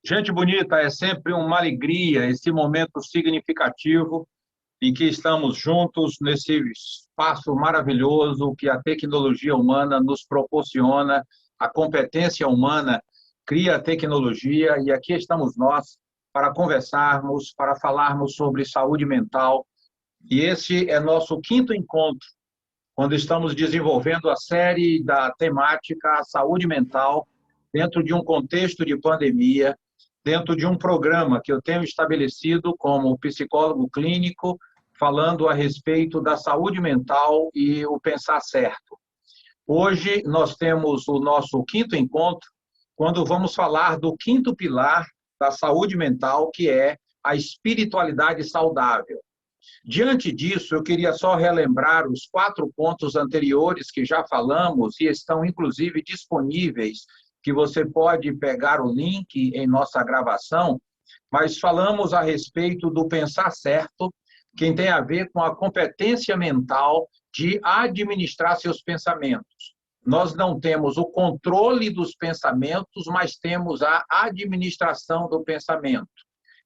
Gente bonita, é sempre uma alegria esse momento significativo em que estamos juntos nesse espaço maravilhoso que a tecnologia humana nos proporciona, a competência humana cria a tecnologia e aqui estamos nós para conversarmos, para falarmos sobre saúde mental. E esse é nosso quinto encontro, quando estamos desenvolvendo a série da temática saúde mental dentro de um contexto de pandemia, dentro de um programa que eu tenho estabelecido como psicólogo clínico, falando a respeito da saúde mental e o pensar certo. Hoje nós temos o nosso quinto encontro, quando vamos falar do quinto pilar da saúde mental, que é a espiritualidade saudável. Diante disso, eu queria só relembrar os 4 pontos anteriores que já falamos e estão, inclusive, disponíveis, que você pode pegar o link em nossa gravação, mas falamos a respeito do pensar certo, que tem a ver com a competência mental de administrar seus pensamentos. Nós não temos o controle dos pensamentos, mas temos a administração do pensamento,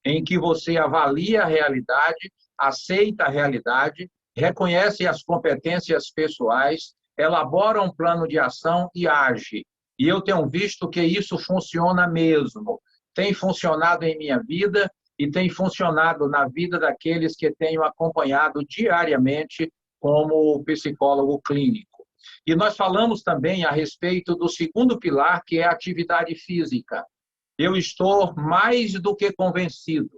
em que você avalia a realidade, aceita a realidade, reconhece as competências pessoais, elabora um plano de ação e age. E eu tenho visto que isso funciona mesmo. Tem funcionado em minha vida e tem funcionado na vida daqueles que tenho acompanhado diariamente como psicólogo clínico. E nós falamos também a respeito do segundo pilar, que é a atividade física. Eu estou mais do que convencido,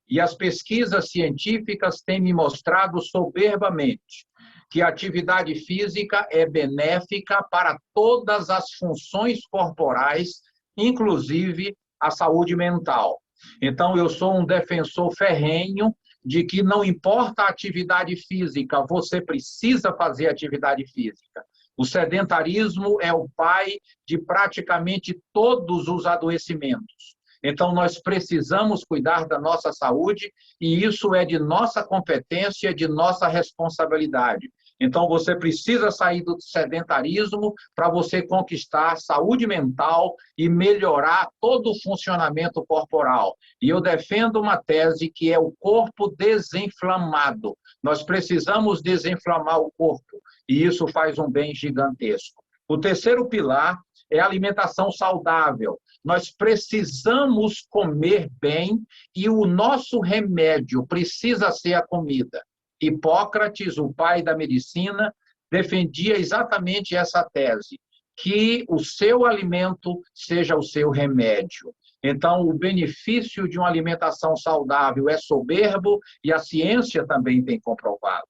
e as pesquisas científicas têm me mostrado soberbamente que a atividade física é benéfica para todas as funções corporais, inclusive a saúde mental. Então, eu sou um defensor ferrenho de que não importa a atividade física, você precisa fazer atividade física. O sedentarismo é o pai de praticamente todos os adoecimentos. Então, nós precisamos cuidar da nossa saúde e isso é de nossa competência, de nossa responsabilidade. Então, você precisa sair do sedentarismo para você conquistar saúde mental e melhorar todo o funcionamento corporal. E eu defendo uma tese que é o corpo desinflamado. Nós precisamos desinflamar o corpo e isso faz um bem gigantesco. O terceiro pilar é a alimentação saudável. Nós precisamos comer bem e o nosso remédio precisa ser a comida. Hipócrates, o pai da medicina, defendia exatamente essa tese, que o seu alimento seja o seu remédio. Então, o benefício de uma alimentação saudável é soberbo e a ciência também tem comprovado.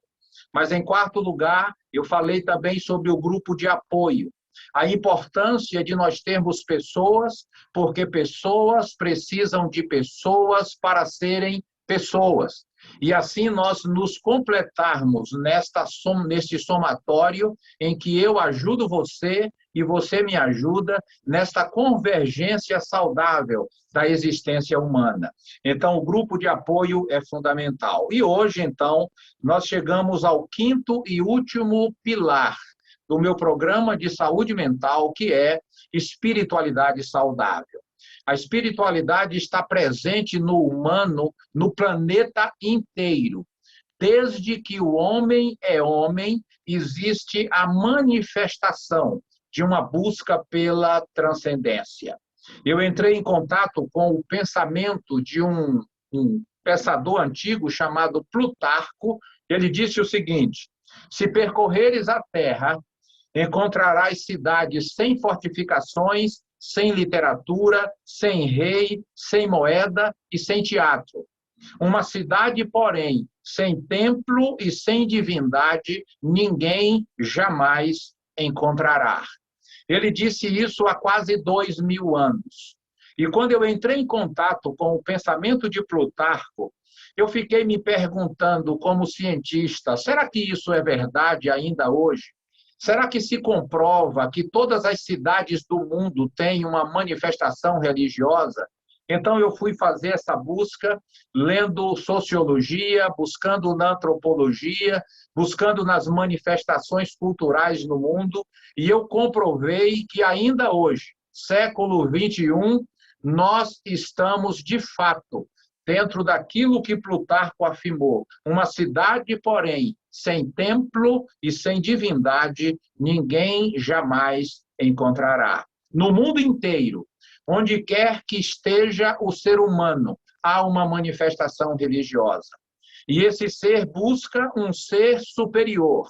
Mas, em quarto lugar, eu falei também sobre o grupo de apoio. A importância de nós termos pessoas, porque pessoas precisam de pessoas para serem pessoas. E assim nós nos completarmos neste somatório em que eu ajudo você e você me ajuda nesta convergência saudável da existência humana. Então, o grupo de apoio é fundamental. E hoje, então, nós chegamos ao quinto e último pilar do meu programa de saúde mental, que é espiritualidade saudável. A espiritualidade está presente no humano, no planeta inteiro. Desde que o homem é homem, existe a manifestação de uma busca pela transcendência. Eu entrei em contato com o pensamento de um pensador antigo chamado Plutarco. Ele disse o seguinte: se percorreres a Terra, encontrarás cidades sem fortificações, sem literatura, sem rei, sem moeda e sem teatro. Uma cidade, porém, sem templo e sem divindade, ninguém jamais encontrará. Ele disse isso há quase 2000 anos. E quando eu entrei em contato com o pensamento de Plutarco, eu fiquei me perguntando, como cientista, será que isso é verdade ainda hoje? Será que se comprova que todas as cidades do mundo têm uma manifestação religiosa? Então, eu fui fazer essa busca, lendo sociologia, buscando na antropologia, buscando nas manifestações culturais no mundo, e eu comprovei que ainda hoje, século XXI, nós estamos, de fato, dentro daquilo que Plutarco afirmou, uma cidade, porém, sem templo e sem divindade, ninguém jamais encontrará. No mundo inteiro, onde quer que esteja o ser humano, há uma manifestação religiosa. E esse ser busca um ser superior,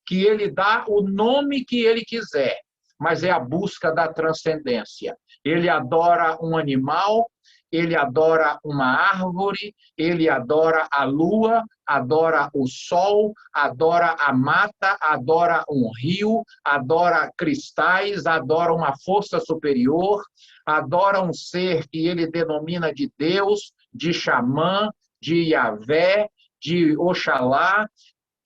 que ele dá o nome que ele quiser, mas é a busca da transcendência. Ele adora um animal, ele adora uma árvore, ele adora a lua, adora o sol, adora a mata, adora um rio, adora cristais, adora uma força superior, adora um ser que ele denomina de Deus, de Xamã, de Yahvé, de Oxalá.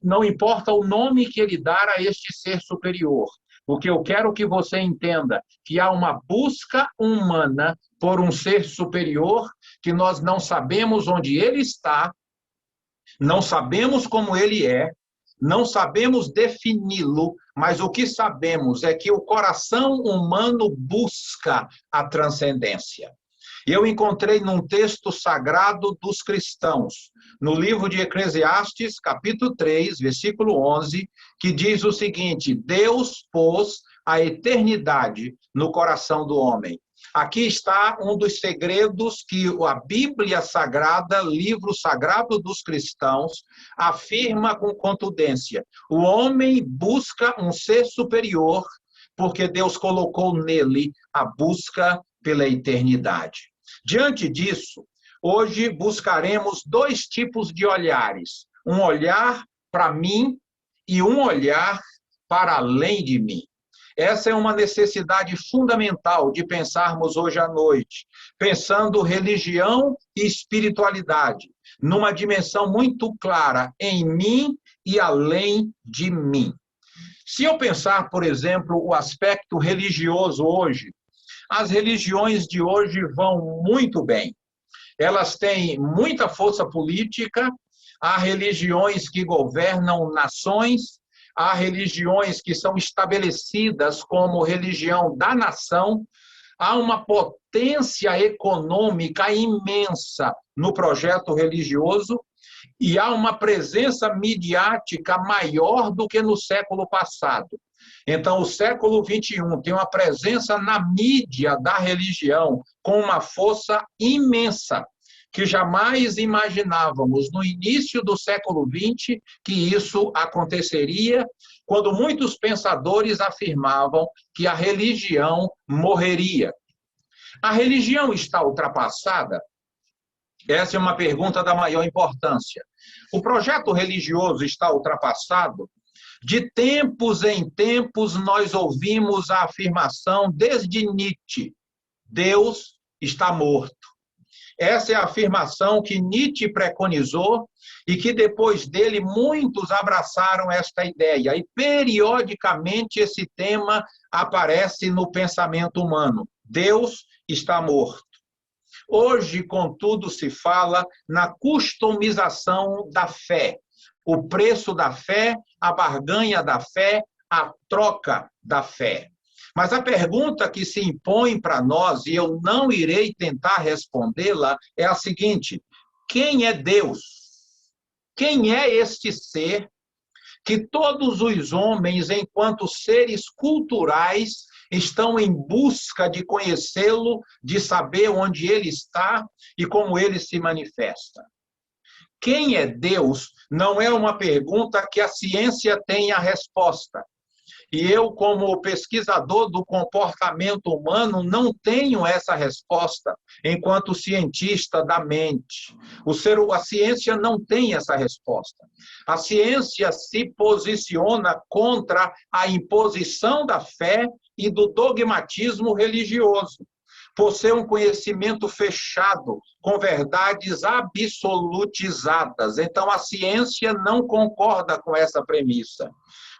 Não importa o nome que ele dá a este ser superior. O que eu quero que você entenda, que há uma busca humana por um ser superior, que nós não sabemos onde ele está, não sabemos como ele é, não sabemos defini-lo, mas o que sabemos é que o coração humano busca a transcendência. Eu encontrei num texto sagrado dos cristãos, no livro de Eclesiastes, capítulo 3, versículo 11, que diz o seguinte: Deus pôs a eternidade no coração do homem. Aqui está um dos segredos que a Bíblia Sagrada, livro sagrado dos cristãos, afirma com contundência. O homem busca um ser superior, porque Deus colocou nele a busca pela eternidade. Diante disso, hoje buscaremos dois tipos de olhares. Um olhar para mim e um olhar para além de mim. Essa é uma necessidade fundamental de pensarmos hoje à noite, pensando religião e espiritualidade, numa dimensão muito clara em mim e além de mim. Se eu pensar, por exemplo, o aspecto religioso hoje, as religiões de hoje vão muito bem. Elas têm muita força política, há religiões que governam nações, há religiões que são estabelecidas como religião da nação, há uma potência econômica imensa no projeto religioso e há uma presença midiática maior do que no século passado. Então, o século XXI tem uma presença na mídia da religião com uma força imensa, que jamais imaginávamos no início do século XX que isso aconteceria, quando muitos pensadores afirmavam que a religião morreria. A religião está ultrapassada? Essa é uma pergunta da maior importância. O projeto religioso está ultrapassado? De tempos em tempos, nós ouvimos a afirmação desde Nietzsche: Deus está morto. Essa é a afirmação que Nietzsche preconizou e que depois dele muitos abraçaram esta ideia. E periodicamente esse tema aparece no pensamento humano: Deus está morto. Hoje, contudo, se fala na customização da fé. O preço da fé, a barganha da fé, a troca da fé. Mas a pergunta que se impõe para nós, e eu não irei tentar respondê-la, é a seguinte: quem é Deus? Quem é este ser que todos os homens, enquanto seres culturais, estão em busca de conhecê-lo, de saber onde ele está e como ele se manifesta? Quem é Deus não é uma pergunta que a ciência tem a resposta. E eu, como pesquisador do comportamento humano, não tenho essa resposta enquanto cientista da mente. A ciência não tem essa resposta. A ciência se posiciona contra a imposição da fé e do dogmatismo religioso, por ser um conhecimento fechado, com verdades absolutizadas. Então, a ciência não concorda com essa premissa,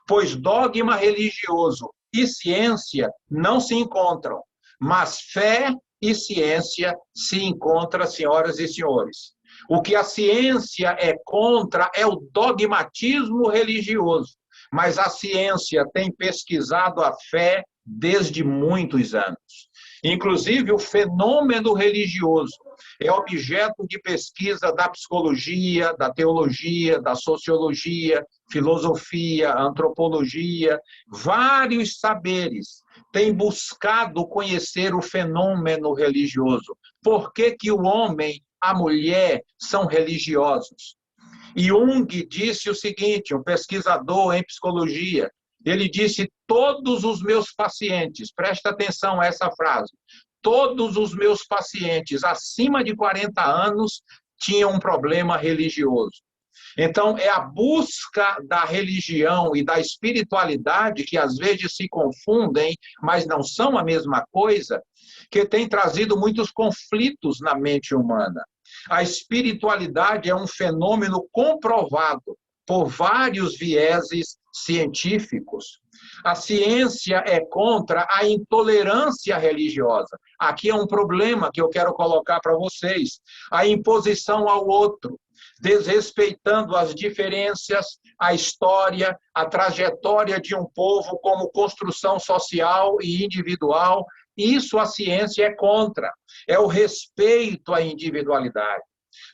pois dogma religioso e ciência não se encontram, mas fé e ciência se encontram, senhoras e senhores. O que a ciência é contra é o dogmatismo religioso, mas a ciência tem pesquisado a fé desde muitos anos. Inclusive, o fenômeno religioso é objeto de pesquisa da psicologia, da teologia, da sociologia, filosofia, antropologia. Vários saberes têm buscado conhecer o fenômeno religioso. Por que que o homem, a mulher, são religiosos? Jung disse o seguinte, um pesquisador em psicologia, ele disse: todos os meus pacientes, presta atenção a essa frase, todos os meus pacientes acima de 40 anos tinham um problema religioso. Então, é a busca da religião e da espiritualidade, que às vezes se confundem, mas não são a mesma coisa, que tem trazido muitos conflitos na mente humana. A espiritualidade é um fenômeno comprovado por vários vieses científicos. A ciência é contra a intolerância religiosa. Aqui é um problema que eu quero colocar para vocês. A imposição ao outro, desrespeitando as diferenças, a história, a trajetória de um povo como construção social e individual. Isso a ciência é contra. É o respeito à individualidade.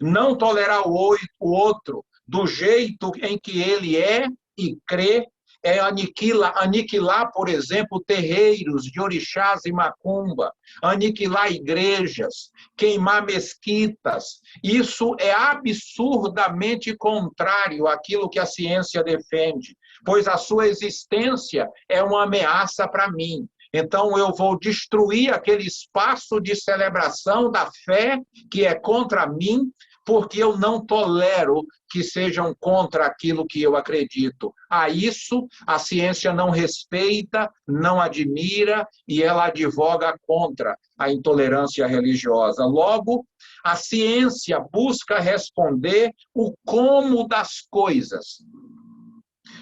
Não tolerar o outro do jeito em que ele é e crê, é aniquilar, por exemplo, terreiros de orixás e macumba, aniquilar igrejas, queimar mesquitas. Isso é absurdamente contrário àquilo que a ciência defende, pois a sua existência é uma ameaça para mim. Então, eu vou destruir aquele espaço de celebração da fé que é contra mim, porque eu não tolero que sejam contra aquilo que eu acredito. A isso, a ciência não respeita, não admira, e ela advoga contra a intolerância religiosa. Logo, a ciência busca responder o como das coisas,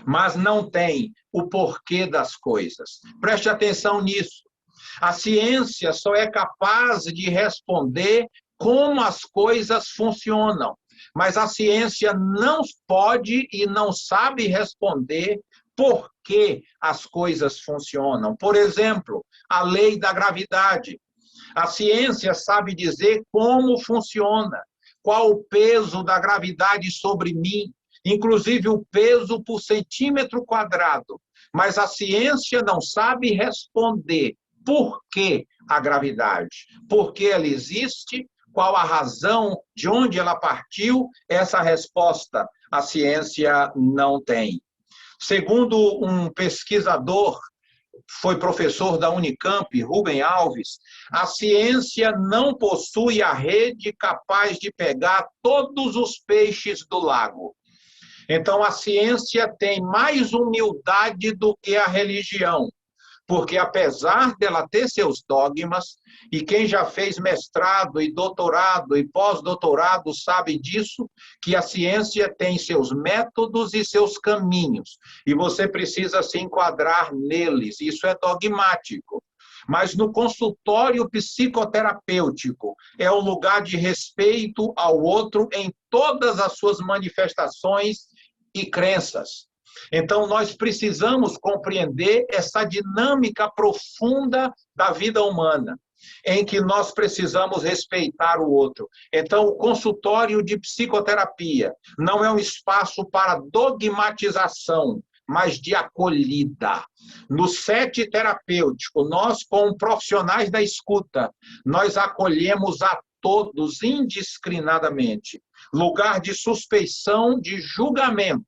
mas não tem o porquê das coisas. Preste atenção nisso. A ciência só é capaz de responder como as coisas funcionam, mas a ciência não pode e não sabe responder por que as coisas funcionam. Por exemplo, a lei da gravidade. A ciência sabe dizer como funciona, qual o peso da gravidade sobre mim, inclusive o peso por centímetro quadrado, mas a ciência não sabe responder por que a gravidade, por que ela existe, qual a razão, de onde ela partiu. Essa resposta a ciência não tem. Segundo um pesquisador, foi professor da Unicamp, Rubem Alves, a ciência não possui a rede capaz de pegar todos os peixes do lago. Então, a ciência tem mais humildade do que a religião, porque apesar dela ter seus dogmas, e quem já fez mestrado e doutorado e pós-doutorado sabe disso, que a ciência tem seus métodos e seus caminhos, e você precisa se enquadrar neles, isso é dogmático. Mas no consultório psicoterapêutico é um lugar de respeito ao outro em todas as suas manifestações e crenças. Então, nós precisamos compreender essa dinâmica profunda da vida humana, em que nós precisamos respeitar o outro. Então, o consultório de psicoterapia não é um espaço para dogmatização, mas de acolhida. No set terapêutico, nós, como profissionais da escuta, nós acolhemos a todos indiscriminadamente. Lugar de suspeição, de julgamento.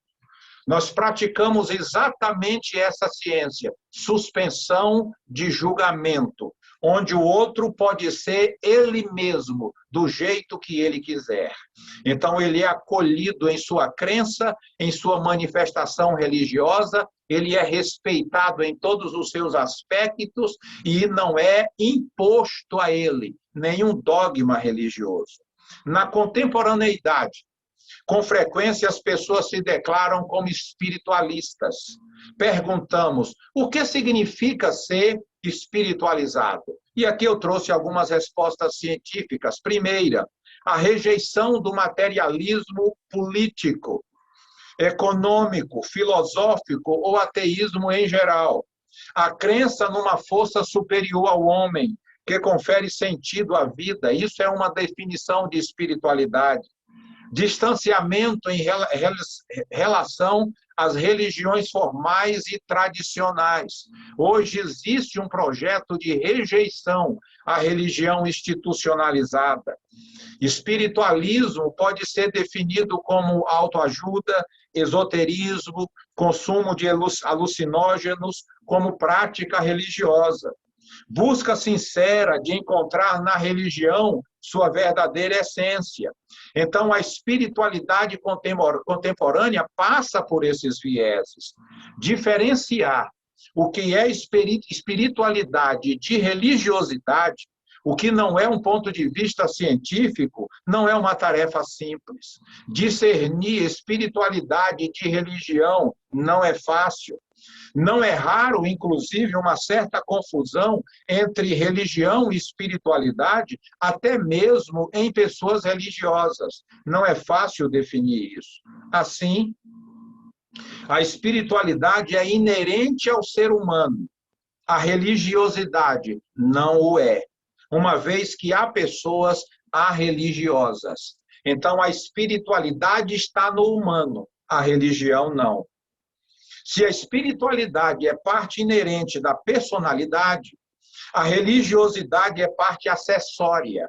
Nós praticamos exatamente essa ciência, suspensão de julgamento, onde o outro pode ser ele mesmo, do jeito que ele quiser. Então, ele é acolhido em sua crença, em sua manifestação religiosa, ele é respeitado em todos os seus aspectos e não é imposto a ele nenhum dogma religioso. Na contemporaneidade, com frequência, as pessoas se declaram como espiritualistas. Perguntamos, o que significa ser espiritualizado? E aqui eu trouxe algumas respostas científicas. Primeira, a rejeição do materialismo político, econômico, filosófico ou ateísmo em geral. A crença numa força superior ao homem, que confere sentido à vida. Isso é uma definição de espiritualidade. Distanciamento em relação às religiões formais e tradicionais. Hoje existe um projeto de rejeição à religião institucionalizada. Espiritualismo pode ser definido como autoajuda, esoterismo, consumo de alucinógenos como prática religiosa. Busca sincera de encontrar na religião sua verdadeira essência. Então, a espiritualidade contemporânea passa por esses vieses. Diferenciar o que é espiritualidade de religiosidade, o que não é um ponto de vista científico, não é uma tarefa simples. Discernir espiritualidade de religião não é fácil. Não é raro, inclusive, uma certa confusão entre religião e espiritualidade, até mesmo em pessoas religiosas. Não é fácil definir isso. Assim, a espiritualidade é inerente ao ser humano. A religiosidade não o é, uma vez que há pessoas arreligiosas. Então, a espiritualidade está no humano, a religião não. Se a espiritualidade é parte inerente da personalidade, a religiosidade é parte acessória,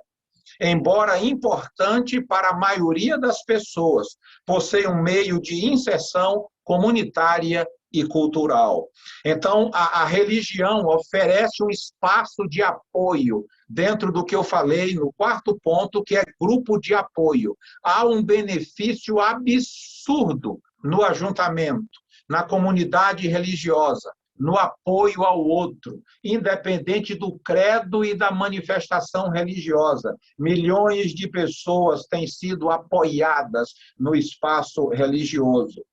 embora importante para a maioria das pessoas, por ser um meio de inserção comunitária e cultural. Então, a religião oferece um espaço de apoio, dentro do que eu falei no quarto ponto, que é grupo de apoio. Há um benefício absurdo no ajuntamento, na comunidade religiosa, no apoio ao outro, independente do credo e da manifestação religiosa. Milhões de pessoas têm sido apoiadas no espaço religioso.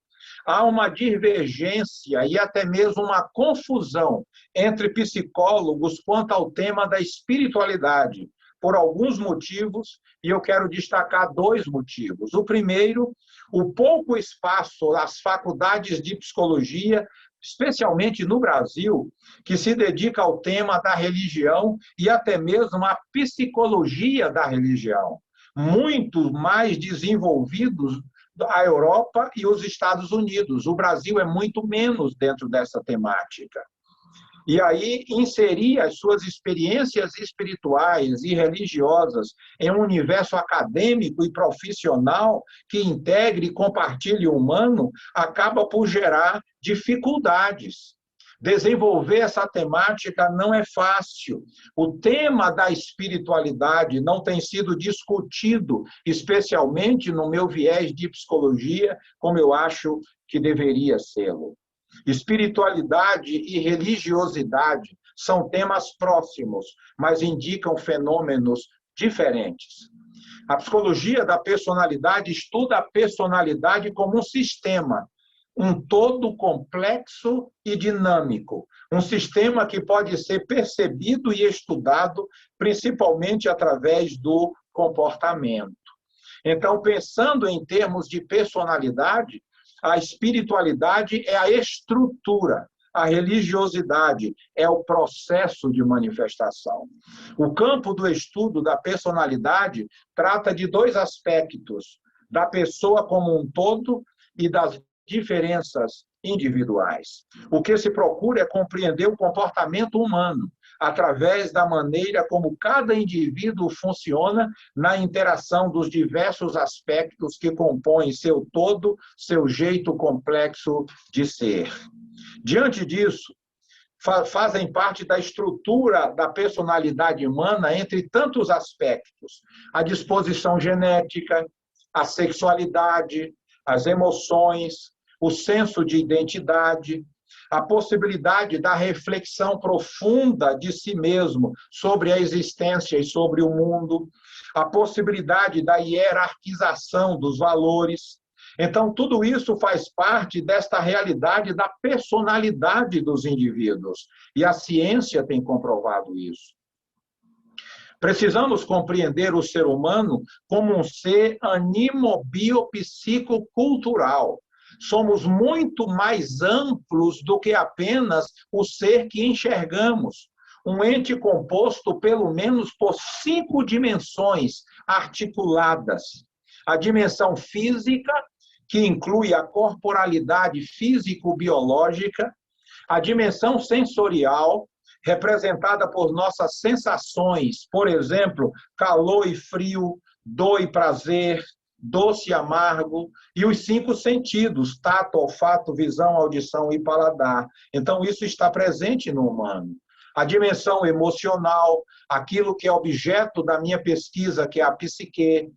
Há uma divergência e até mesmo uma confusão entre psicólogos quanto ao tema da espiritualidade, por alguns motivos, e eu quero destacar dois motivos. O primeiro, o pouco espaço nas faculdades de psicologia, especialmente no Brasil, que se dedica ao tema da religião e até mesmo à psicologia da religião, muito mais desenvolvidos a Europa e os Estados Unidos. O Brasil é muito menos dentro dessa temática. E aí, inserir as suas experiências espirituais e religiosas em um universo acadêmico e profissional que integre e compartilhe o humano, acaba por gerar dificuldades. Desenvolver essa temática não é fácil. O tema da espiritualidade não tem sido discutido, especialmente no meu viés de psicologia, como eu acho que deveria ser-lo. Espiritualidade e religiosidade são temas próximos, mas indicam fenômenos diferentes. A psicologia da personalidade estuda a personalidade como um sistema, um todo complexo e dinâmico, um sistema que pode ser percebido e estudado principalmente através do comportamento. Então, pensando em termos de personalidade, a espiritualidade é a estrutura, a religiosidade é o processo de manifestação. O campo do estudo da personalidade trata de dois aspectos, da pessoa como um todo e das diferenças individuais. O que se procura é compreender o comportamento humano, através da maneira como cada indivíduo funciona na interação dos diversos aspectos que compõem seu todo, seu jeito complexo de ser. Diante disso, fazem parte da estrutura da personalidade humana entre tantos aspectos: a disposição genética, a sexualidade, as emoções, o senso de identidade, a possibilidade da reflexão profunda de si mesmo sobre a existência e sobre o mundo, a possibilidade da hierarquização dos valores. Então, tudo isso faz parte desta realidade da personalidade dos indivíduos, e a ciência tem comprovado isso. Precisamos compreender o ser humano como um ser animo-biopsicocultural. Somos muito mais amplos do que apenas o ser que enxergamos. um ente composto pelo menos por 5 dimensões articuladas. A dimensão física, que inclui a corporalidade físico-biológica, a dimensão sensorial, representada por nossas sensações, por exemplo, calor e frio, dor e prazer, doce e amargo, e os 5 sentidos, tato, olfato, visão, audição e paladar. Então, isso está presente no humano. A dimensão emocional, aquilo que é objeto da minha pesquisa, que é a psique,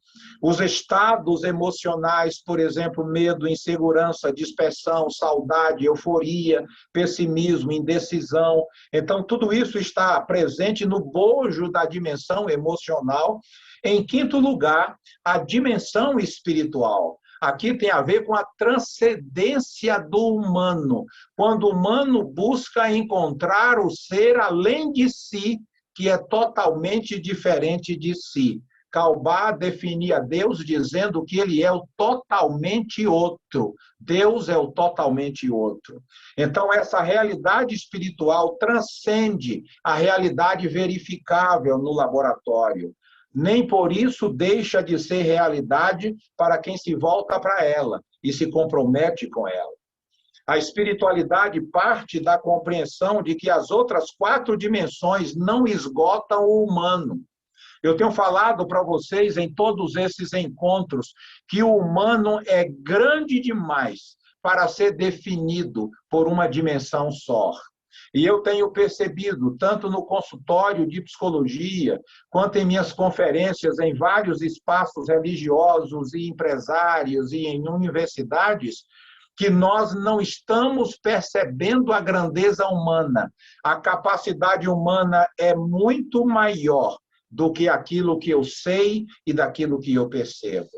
os estados emocionais, por exemplo, medo, insegurança, dispersão, saudade, euforia, pessimismo, indecisão. Então, tudo isso está presente no bojo da dimensão emocional. Em quinto lugar, a dimensão espiritual. Aqui tem a ver com a transcendência do humano, quando o humano busca encontrar o ser além de si, que é totalmente diferente de si. Kaubá definia Deus dizendo que ele é o totalmente outro. Deus é o totalmente outro. Então, essa realidade espiritual transcende a realidade verificável no laboratório. Nem por isso deixa de ser realidade para quem se volta para ela e se compromete com ela. A espiritualidade parte da compreensão de que as outras 4 dimensões não esgotam o humano. Eu tenho falado para vocês em todos esses encontros que o humano é grande demais para ser definido por uma dimensão só. E eu tenho percebido, tanto no consultório de psicologia, quanto em minhas conferências em vários espaços religiosos e empresários e em universidades, que nós não estamos percebendo a grandeza humana. A capacidade humana é muito maior do que aquilo que eu sei e daquilo que eu percebo.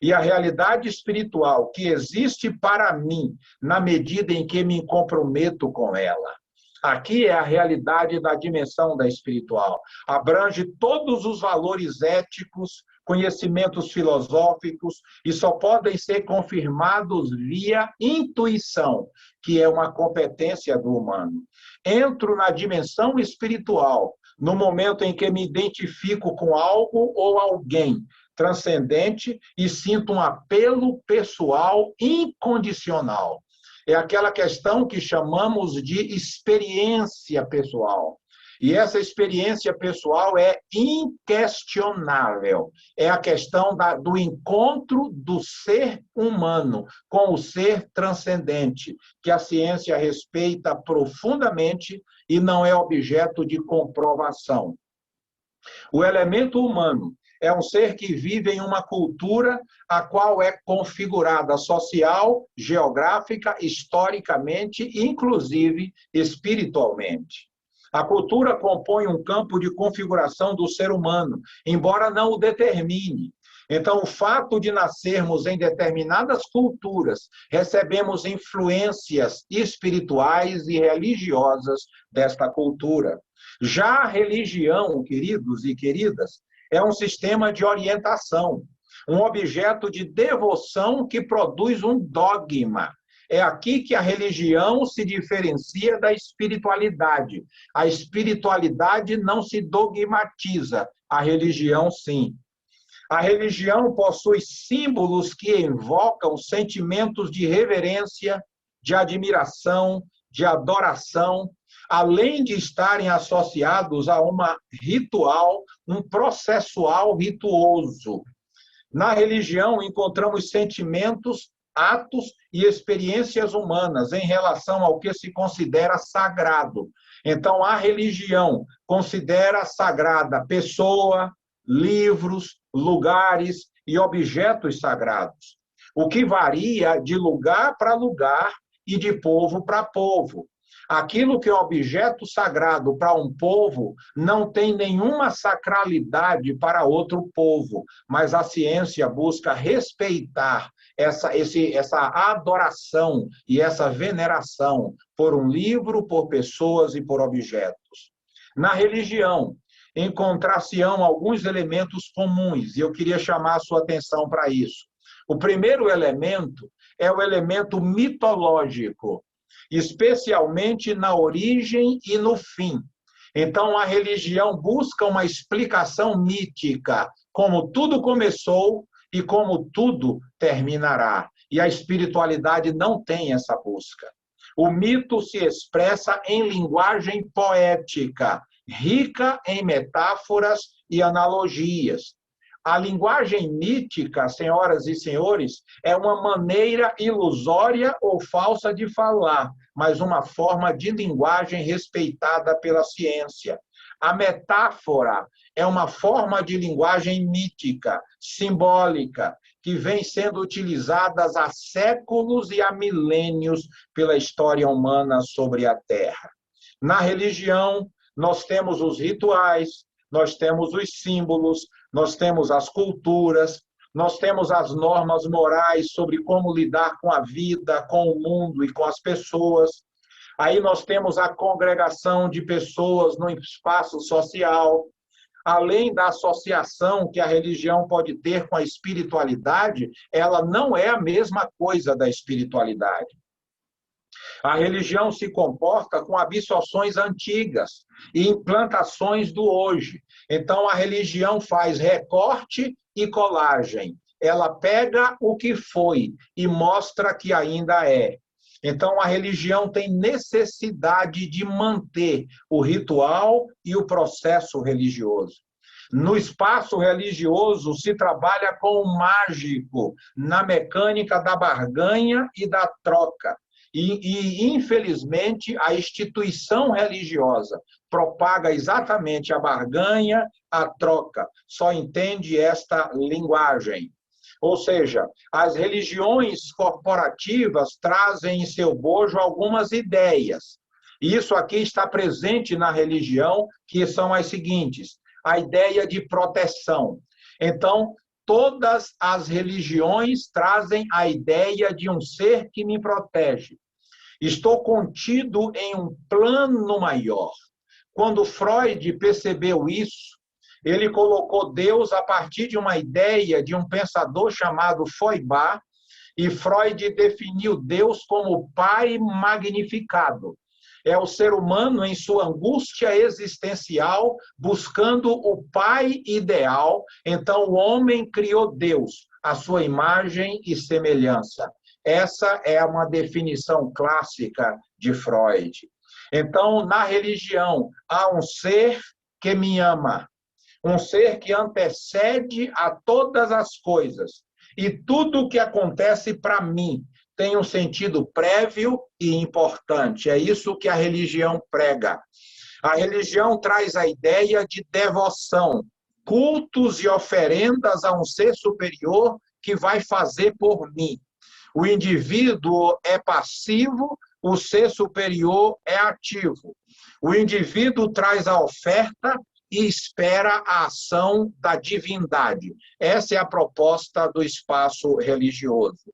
E a realidade espiritual que existe para mim, na medida em que me comprometo com ela. Aqui é a realidade da dimensão da espiritual. Abrange todos os valores éticos, conhecimentos filosóficos, e só podem ser confirmados via intuição, que é uma competência do humano. Entro na dimensão espiritual, no momento em que me identifico com algo ou alguém transcendente e sinto um apelo pessoal incondicional. É aquela questão que chamamos de experiência pessoal. E essa experiência pessoal é inquestionável. É a questão do encontro do ser humano com o ser transcendente, que a ciência respeita profundamente e não é objeto de comprovação. O elemento humano é um ser que vive em uma cultura a qual é configurada social, geográfica, historicamente, inclusive espiritualmente. A cultura compõe um campo de configuração do ser humano, embora não o determine. Então, o fato de nascermos em determinadas culturas, recebemos influências espirituais e religiosas desta cultura. Já a religião, queridos e queridas, é um sistema de orientação, um objeto de devoção que produz um dogma. É aqui que a religião se diferencia da espiritualidade. A espiritualidade não se dogmatiza, a religião sim. A religião possui símbolos que evocam sentimentos de reverência, de admiração, de adoração, além de estarem associados a uma ritual, um processual rituoso. Na religião, encontramos sentimentos, atos e experiências humanas em relação ao que se considera sagrado. Então, a religião considera sagrada pessoa, livros, lugares e objetos sagrados, o que varia de lugar para lugar e de povo para povo. Aquilo que é objeto sagrado para um povo não tem nenhuma sacralidade para outro povo, mas a ciência busca respeitar essa adoração e essa veneração por um livro, por pessoas e por objetos. Na religião, encontrar-se-ão alguns elementos comuns, e eu queria chamar a sua atenção para isso. O primeiro elemento é o elemento mitológico, especialmente na origem e no fim. Então, a religião busca uma explicação mítica, como tudo começou e como tudo terminará. E a espiritualidade não tem essa busca. O mito se expressa em linguagem poética, rica em metáforas e analogias. A linguagem mítica, senhoras e senhores, é uma maneira ilusória ou falsa de falar, mas uma forma de linguagem respeitada pela ciência. A metáfora é uma forma de linguagem mítica, simbólica, que vem sendo utilizada há séculos e há milênios pela história humana sobre a Terra. Na religião, nós temos os rituais, nós temos os símbolos, nós temos as culturas, nós temos as normas morais sobre como lidar com a vida, com o mundo e com as pessoas. Aí nós temos a congregação de pessoas no espaço social. Além da associação que a religião pode ter com a espiritualidade, ela não é a mesma coisa da espiritualidade. A religião se comporta com absorções antigas e implantações do hoje. Então, a religião faz recorte e colagem. Ela pega o que foi e mostra que ainda é. Então, a religião tem necessidade de manter o ritual e o processo religioso. No espaço religioso, se trabalha com o mágico, na mecânica da barganha e da troca. Infelizmente, a instituição religiosa propaga exatamente a barganha, a troca, só entende esta linguagem. Ou seja, as religiões corporativas trazem em seu bojo algumas ideias. Isso aqui está presente na religião, que são as seguintes: a ideia de proteção. Então, todas as religiões trazem a ideia de um ser que me protege. Estou contido em um plano maior. Quando Freud percebeu isso, ele colocou Deus a partir de uma ideia de um pensador chamado Feuerbach, e Freud definiu Deus como o Pai magnificado. É o ser humano em sua angústia existencial, buscando o Pai ideal. Então, o homem criou Deus, a sua imagem e semelhança. Essa é uma definição clássica de Freud. Então, na religião, há um ser que me ama, um ser que antecede a todas as coisas. E tudo o que acontece para mim tem um sentido prévio e importante. É isso que a religião prega. A religião traz a ideia de devoção, cultos e oferendas a um ser superior que vai fazer por mim. O indivíduo é passivo, o ser superior é ativo. O indivíduo traz a oferta e espera a ação da divindade. Essa é a proposta do espaço religioso.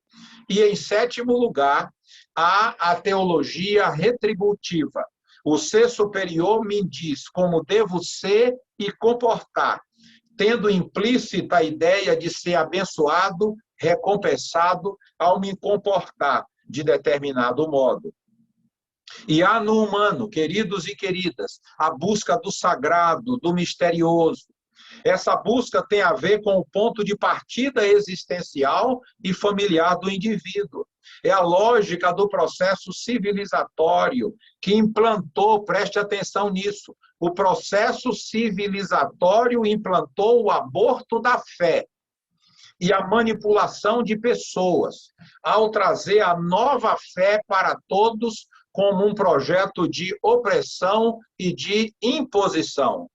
E, em sétimo lugar, há a teologia retributiva. O ser superior me diz como devo ser e comportar, tendo implícita a ideia de ser abençoado, recompensado ao me comportar de determinado modo. E há no humano, queridos e queridas, a busca do sagrado, do misterioso. Essa busca tem a ver com o ponto de partida existencial e familiar do indivíduo. É a lógica do processo civilizatório que implantou, preste atenção nisso, o processo civilizatório implantou o aborto da fé e a manipulação de pessoas, ao trazer a nova fé para todos como um projeto de opressão e de imposição.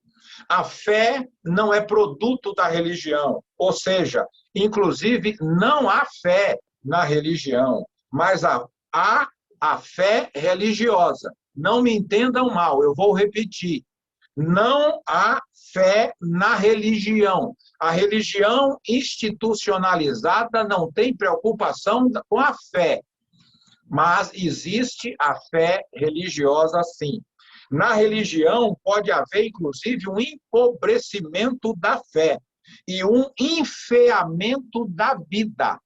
A fé não é produto da religião, ou seja, inclusive não há fé na religião, mas há a fé religiosa. Não me entendam mal, eu vou repetir. Não há fé na religião. A religião institucionalizada não tem preocupação com a fé, mas existe a fé religiosa, sim. Na religião pode haver, inclusive, um empobrecimento da fé e um enfeamento da vida.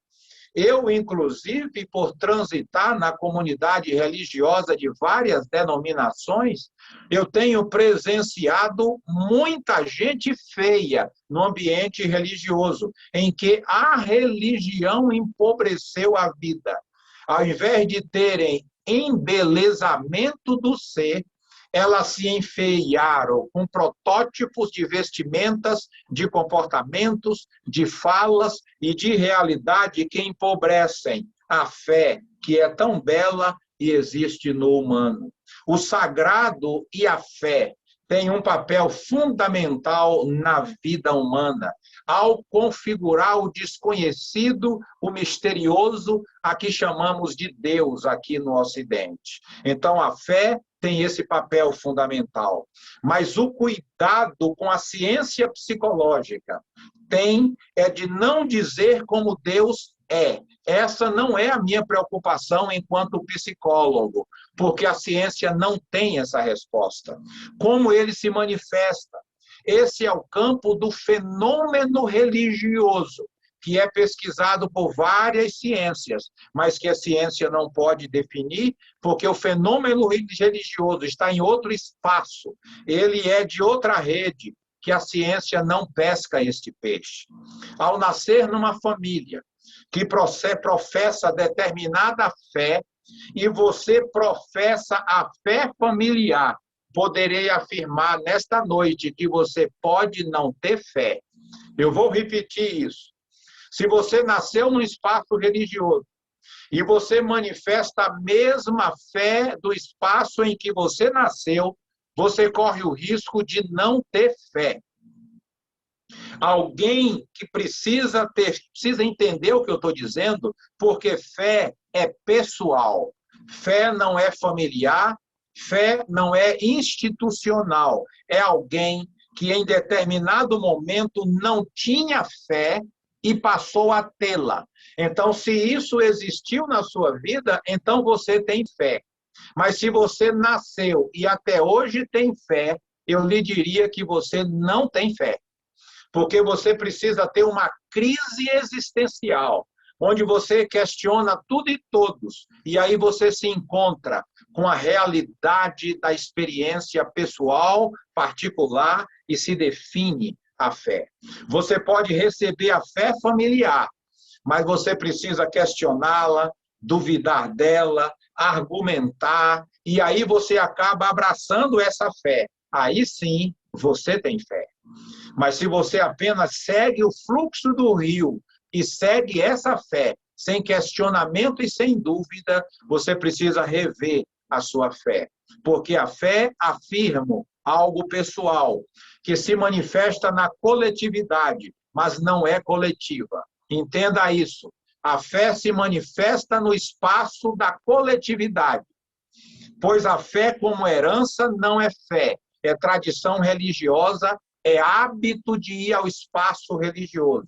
Eu, inclusive, por transitar na comunidade religiosa de várias denominações, eu tenho presenciado muita gente feia no ambiente religioso, em que a religião empobreceu a vida. Ao invés de terem embelezamento do ser, elas se enfeiaram com protótipos de vestimentas, de comportamentos, de falas e de realidade que empobrecem a fé, que é tão bela e existe no humano. O sagrado e a fé têm um papel fundamental na vida humana, ao configurar o desconhecido, o misterioso, a que chamamos de Deus aqui no Ocidente. Então, a fé tem esse papel fundamental. Mas o cuidado com a ciência psicológica é de não dizer como Deus é. Essa não é a minha preocupação enquanto psicólogo, porque a ciência não tem essa resposta. Como ele se manifesta? Esse é o campo do fenômeno religioso, que é pesquisado por várias ciências, mas que a ciência não pode definir, porque o fenômeno religioso está em outro espaço, ele é de outra rede, que a ciência não pesca este peixe. Ao nascer numa família que professa determinada fé, e você professa a fé familiar, poderei afirmar nesta noite que você pode não ter fé. Eu vou repetir isso. Se você nasceu num espaço religioso e você manifesta a mesma fé do espaço em que você nasceu, você corre o risco de não ter fé. Alguém que precisa entender o que eu estou dizendo, porque fé é pessoal. Fé não é familiar, fé não é institucional. É alguém que em determinado momento não tinha fé e passou a tê-la. Então, se isso existiu na sua vida, então você tem fé. Mas se você nasceu e até hoje tem fé, eu lhe diria que você não tem fé. Porque você precisa ter uma crise existencial, onde você questiona tudo e todos, e aí você se encontra com a realidade da experiência pessoal, particular, e se define a fé. Você pode receber a fé familiar, mas você precisa questioná-la, duvidar dela, argumentar, e aí você acaba abraçando essa fé. Aí sim, você tem fé. Mas se você apenas segue o fluxo do rio e segue essa fé, sem questionamento e sem dúvida, você precisa rever a sua fé. Porque a fé afirma algo pessoal, que se manifesta na coletividade, mas não é coletiva. Entenda isso. A fé se manifesta no espaço da coletividade, pois a fé como herança não é fé, é tradição religiosa, é hábito de ir ao espaço religioso.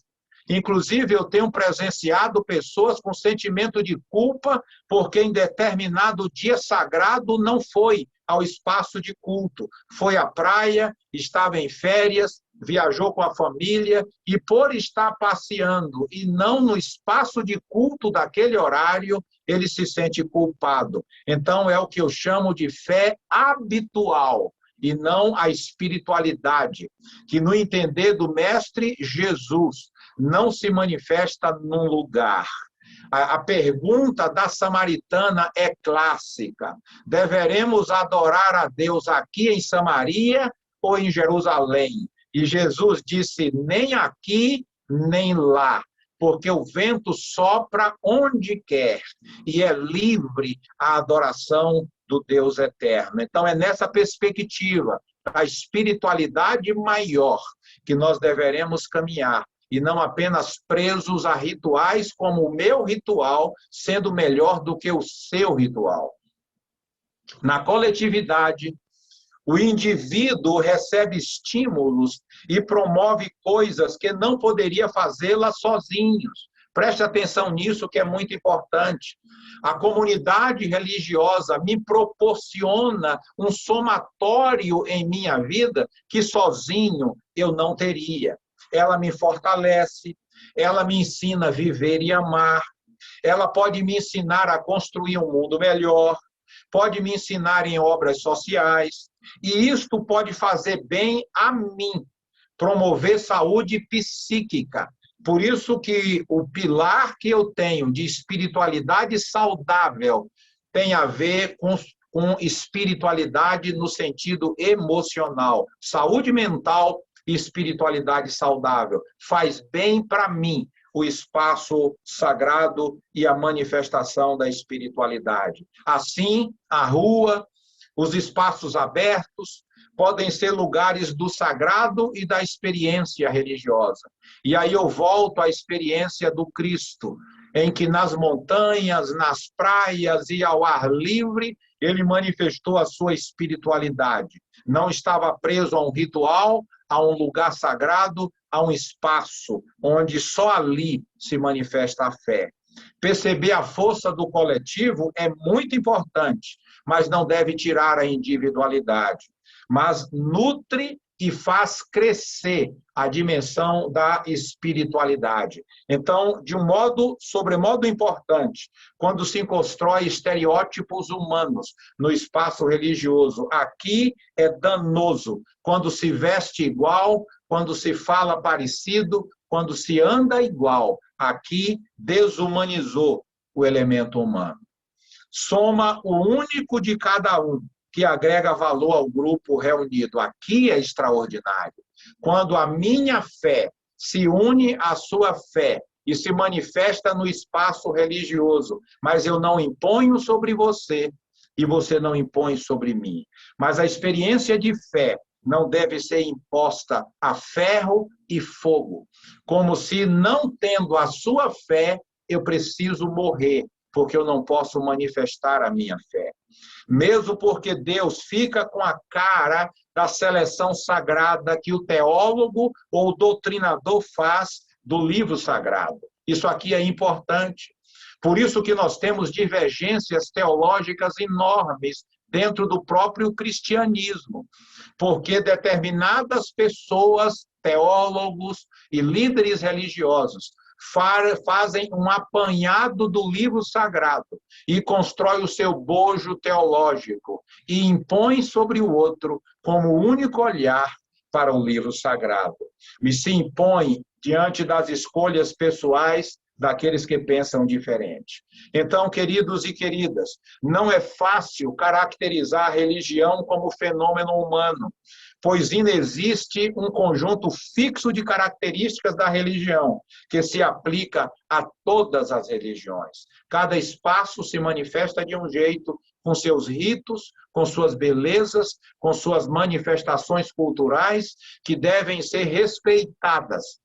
Inclusive, eu tenho presenciado pessoas com sentimento de culpa porque em determinado dia sagrado não foi ao espaço de culto. Foi à praia, estava em férias, viajou com a família e por estar passeando e não no espaço de culto daquele horário, ele se sente culpado. Então, é o que eu chamo de fé habitual e não a espiritualidade, que no entender do Mestre Jesus não se manifesta num lugar. A pergunta da samaritana é clássica. Deveremos adorar a Deus aqui em Samaria ou em Jerusalém? E Jesus disse, nem aqui, nem lá, porque o vento sopra onde quer e é livre a adoração do Deus eterno. Então, é nessa perspectiva da espiritualidade maior que nós deveremos caminhar, e não apenas presos a rituais como o meu ritual, sendo melhor do que o seu ritual. Na coletividade, o indivíduo recebe estímulos e promove coisas que não poderia fazê-las sozinhos. Preste atenção nisso, que é muito importante. A comunidade religiosa me proporciona um somatório em minha vida que sozinho eu não teria. Ela me fortalece, ela me ensina a viver e amar, ela pode me ensinar a construir um mundo melhor, pode me ensinar em obras sociais, e isto pode fazer bem a mim, promover saúde psíquica. Por isso que o pilar que eu tenho de espiritualidade saudável tem a ver com espiritualidade no sentido emocional. Saúde mental e espiritualidade saudável. Faz bem para mim o espaço sagrado e a manifestação da espiritualidade. Assim, a rua, os espaços abertos, podem ser lugares do sagrado e da experiência religiosa. E aí eu volto à experiência do Cristo, em que nas montanhas, nas praias e ao ar livre, ele manifestou a sua espiritualidade. Não estava preso a um ritual, a um lugar sagrado, a um espaço onde só ali se manifesta a fé. Perceber a força do coletivo é muito importante, mas não deve tirar a individualidade, mas nutre e faz crescer a dimensão da espiritualidade. Então, de um modo, sobremodo importante, quando se constrói estereótipos humanos no espaço religioso, aqui é danoso, quando se veste igual, quando se fala parecido, quando se anda igual, aqui desumanizou o elemento humano. Soma o único de cada um, que agrega valor ao grupo reunido. Aqui é extraordinário. Quando a minha fé se une à sua fé e se manifesta no espaço religioso, mas eu não imponho sobre você e você não impõe sobre mim. Mas a experiência de fé não deve ser imposta a ferro e fogo, como se, não tendo a sua fé, eu preciso morrer, porque eu não posso manifestar a minha fé. Mesmo porque Deus fica com a cara da seleção sagrada que o teólogo ou o doutrinador faz do livro sagrado. Isso aqui é importante. Por isso que nós temos divergências teológicas enormes dentro do próprio cristianismo, porque determinadas pessoas, teólogos e líderes religiosos, fazem um apanhado do livro sagrado e constrói o seu bojo teológico e impõe sobre o outro como único olhar para o livro sagrado. E se impõe diante das escolhas pessoais daqueles que pensam diferente. Então, queridos e queridas, não é fácil caracterizar a religião como fenômeno humano, pois inexiste um conjunto fixo de características da religião, que se aplica a todas as religiões. Cada espaço se manifesta de um jeito, com seus ritos, com suas belezas, com suas manifestações culturais, que devem ser respeitadas,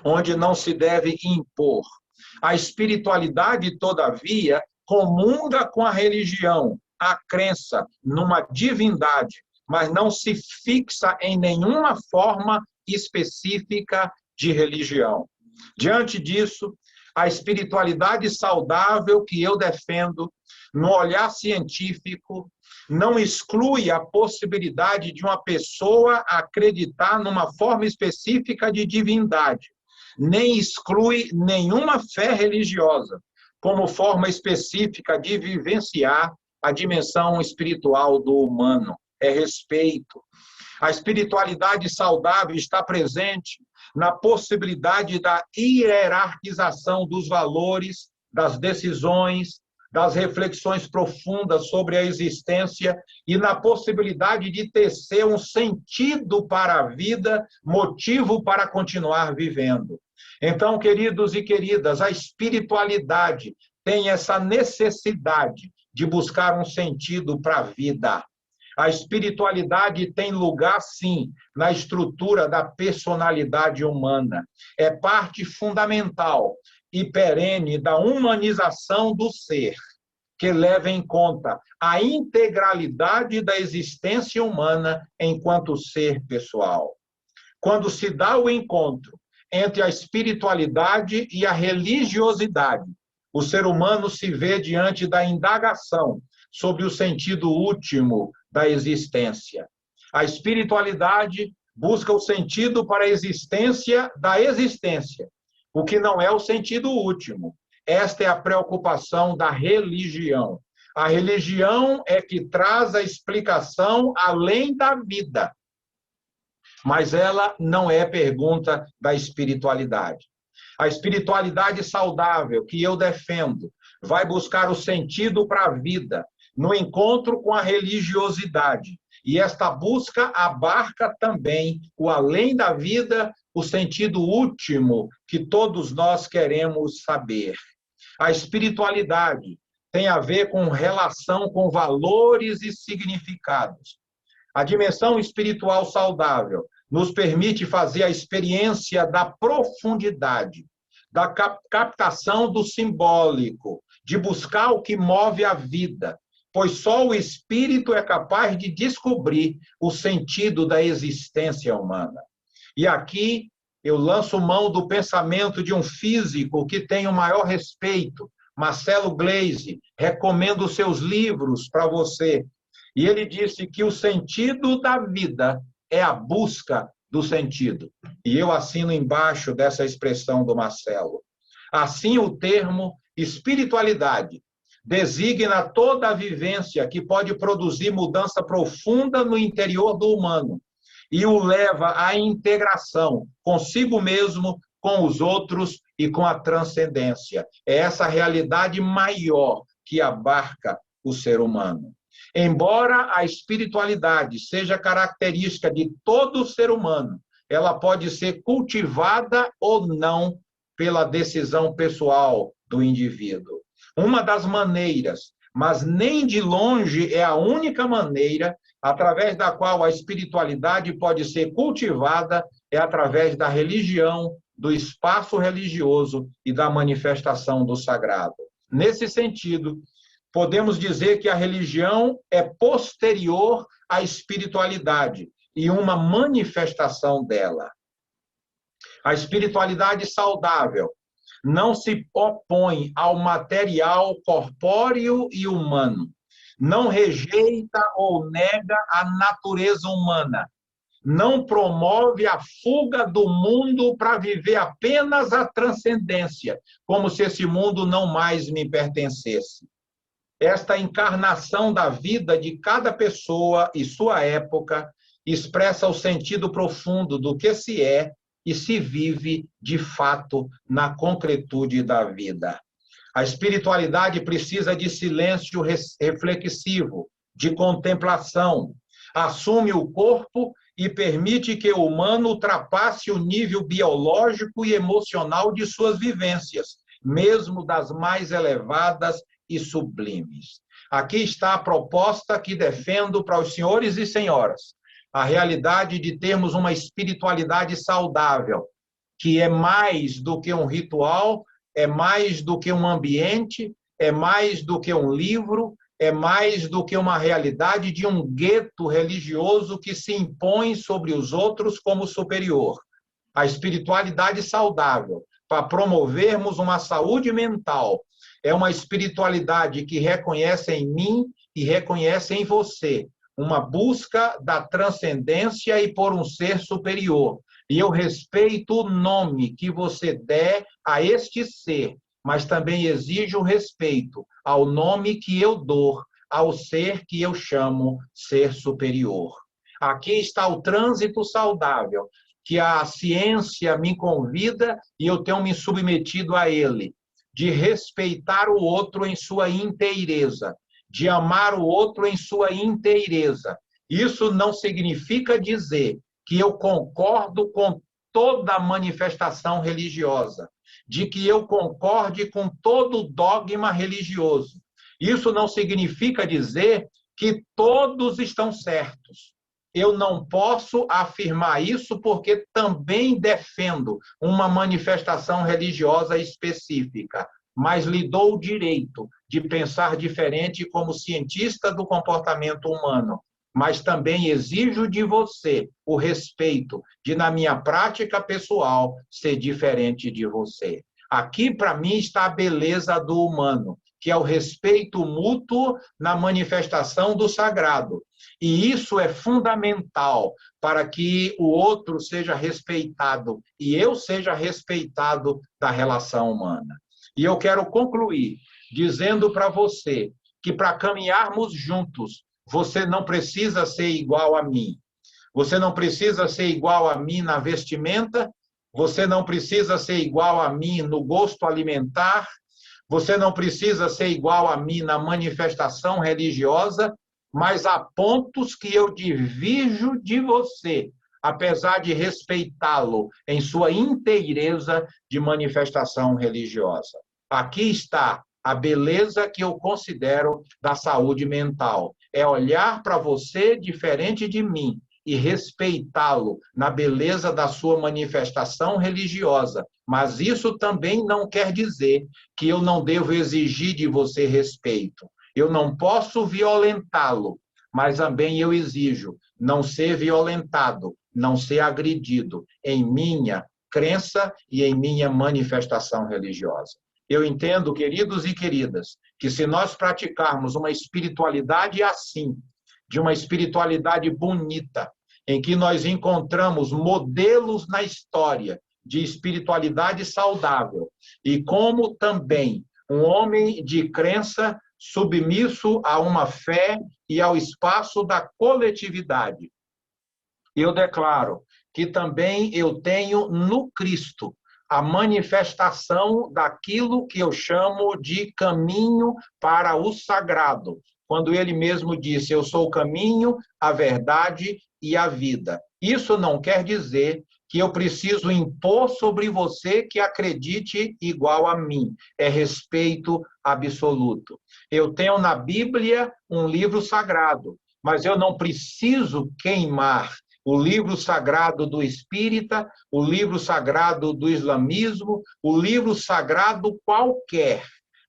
onde não se deve impor. A espiritualidade, todavia, comunga com a religião, a crença numa divindade, mas não se fixa em nenhuma forma específica de religião. Diante disso, a espiritualidade saudável que eu defendo, no olhar científico, não exclui a possibilidade de uma pessoa acreditar numa forma específica de divindade, nem exclui nenhuma fé religiosa como forma específica de vivenciar a dimensão espiritual do humano. É respeito. A espiritualidade saudável está presente na possibilidade da hierarquização dos valores, das decisões, das reflexões profundas sobre a existência e na possibilidade de tecer um sentido para a vida, motivo para continuar vivendo. Então, queridos e queridas, a espiritualidade tem essa necessidade de buscar um sentido para a vida. A espiritualidade tem lugar, sim, na estrutura da personalidade humana. É parte fundamental e perene da humanização do ser, que leva em conta a integralidade da existência humana enquanto ser pessoal. Quando se dá o encontro entre a espiritualidade e a religiosidade, o ser humano se vê diante da indagação sobre o sentido último da existência. A espiritualidade busca o sentido para a existência da existência, o que não é o sentido último. Esta é a preocupação da religião. A religião é que traz a explicação além da vida, mas ela não é pergunta da espiritualidade. A espiritualidade saudável que eu defendo vai buscar o sentido para a vida, no encontro com a religiosidade. E esta busca abarca também o além da vida, o sentido último que todos nós queremos saber. A espiritualidade tem a ver com relação com valores e significados. A dimensão espiritual saudável nos permite fazer a experiência da profundidade, da captação do simbólico, de buscar o que move a vida, pois só o espírito é capaz de descobrir o sentido da existência humana. E aqui eu lanço mão do pensamento de um físico que tem o maior respeito, Marcelo Gleisi, recomendo seus livros para você. E ele disse que o sentido da vida é a busca do sentido. E eu assino embaixo dessa expressão do Marcelo. Assim, o termo espiritualidade designa toda a vivência que pode produzir mudança profunda no interior do humano e o leva à integração consigo mesmo, com os outros e com a transcendência. É essa realidade maior que abarca o ser humano. Embora a espiritualidade seja característica de todo ser humano, ela pode ser cultivada ou não pela decisão pessoal do indivíduo. Uma das maneiras, mas nem de longe é a única maneira, através da qual a espiritualidade pode ser cultivada, é através da religião, do espaço religioso e da manifestação do sagrado. Nesse sentido, podemos dizer que a religião é posterior à espiritualidade e uma manifestação dela. A espiritualidade saudável não se opõe ao material corpóreo e humano, não rejeita ou nega a natureza humana, não promove a fuga do mundo para viver apenas a transcendência, como se esse mundo não mais me pertencesse. Esta encarnação da vida de cada pessoa e sua época expressa o sentido profundo do que se é e se vive de fato na concretude da vida. A espiritualidade precisa de silêncio reflexivo, de contemplação, assume o corpo e permite que o humano ultrapasse o nível biológico e emocional de suas vivências, mesmo das mais elevadas e sublimes. Aqui está a proposta que defendo para os senhores e senhoras, a realidade de termos uma espiritualidade saudável, que é mais do que um ritual, é mais do que um ambiente, é mais do que um livro, é mais do que uma realidade de um gueto religioso que se impõe sobre os outros como superior. A espiritualidade saudável, para promovermos uma saúde mental, é uma espiritualidade que reconhece em mim e reconhece em você uma busca da transcendência e por um ser superior. E eu respeito o nome que você der a este ser, mas também exijo respeito ao nome que eu dou ao ser que eu chamo ser superior. Aqui está o trânsito saudável, que a ciência me convida e eu tenho me submetido a ele, de respeitar o outro em sua inteireza, de amar o outro em sua inteireza. Isso não significa dizer que eu concordo com toda a manifestação religiosa, de que eu concorde com todo dogma religioso. Isso não significa dizer que todos estão certos. Eu não posso afirmar isso porque também defendo uma manifestação religiosa específica, mas lhe dou o direito de pensar diferente como cientista do comportamento humano, mas também exijo de você o respeito de, na minha prática pessoal, ser diferente de você. Aqui, para mim, está a beleza do humano, que é o respeito mútuo na manifestação do sagrado. E isso é fundamental para que o outro seja respeitado e eu seja respeitado da relação humana. E eu quero concluir dizendo para você que para caminharmos juntos, você não precisa ser igual a mim. Você não precisa ser igual a mim na vestimenta, você não precisa ser igual a mim no gosto alimentar, você não precisa ser igual a mim na manifestação religiosa, mas há pontos que eu divirjo de você, apesar de respeitá-lo em sua inteireza de manifestação religiosa. Aqui está a beleza que eu considero da saúde mental. É olhar para você diferente de mim e respeitá-lo na beleza da sua manifestação religiosa. Mas isso também não quer dizer que eu não devo exigir de você respeito. Eu não posso violentá-lo, mas também eu exijo não ser violentado, não ser agredido em minha crença e em minha manifestação religiosa. Eu entendo, queridos e queridas, que se nós praticarmos uma espiritualidade assim, de uma espiritualidade bonita, em que nós encontramos modelos na história de espiritualidade saudável, e como também um homem de crença submisso a uma fé e ao espaço da coletividade. Eu declaro que também eu tenho no Cristo a manifestação daquilo que eu chamo de caminho para o sagrado, quando ele mesmo disse, eu sou o caminho, a verdade e a vida. Isso não quer dizer que eu preciso impor sobre você que acredite igual a mim. É respeito absoluto. Eu tenho na Bíblia um livro sagrado, mas eu não preciso queimar o livro sagrado do espírita, o livro sagrado do islamismo, o livro sagrado qualquer,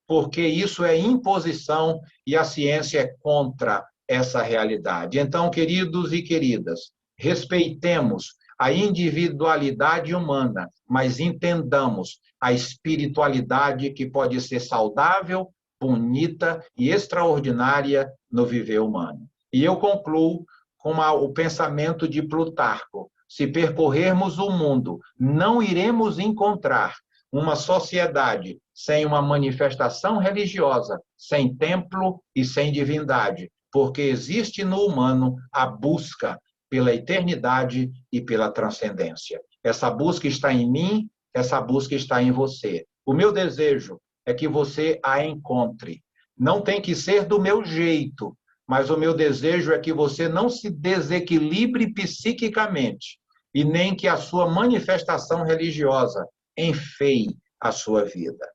porque isso é imposição e a ciência é contra essa realidade. Então, queridos e queridas, respeitemos a individualidade humana, mas entendamos a espiritualidade que pode ser saudável, bonita e extraordinária no viver humano. E eu concluo com o pensamento de Plutarco. Se percorrermos o mundo, não iremos encontrar uma sociedade sem uma manifestação religiosa, sem templo e sem divindade, porque existe no humano a busca pela eternidade e pela transcendência. Essa busca está em mim, essa busca está em você. O meu desejo é que você a encontre. Não tem que ser do meu jeito, mas o meu desejo é que você não se desequilibre psiquicamente e nem que a sua manifestação religiosa enfeie a sua vida.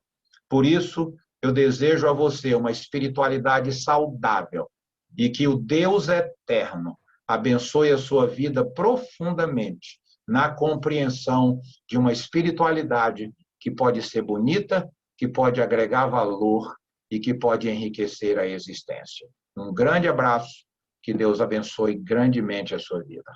Por isso, eu desejo a você uma espiritualidade saudável e que o Deus eterno abençoe a sua vida profundamente na compreensão de uma espiritualidade que pode ser bonita, que pode agregar valor e que pode enriquecer a existência. Um grande abraço, que Deus abençoe grandemente a sua vida.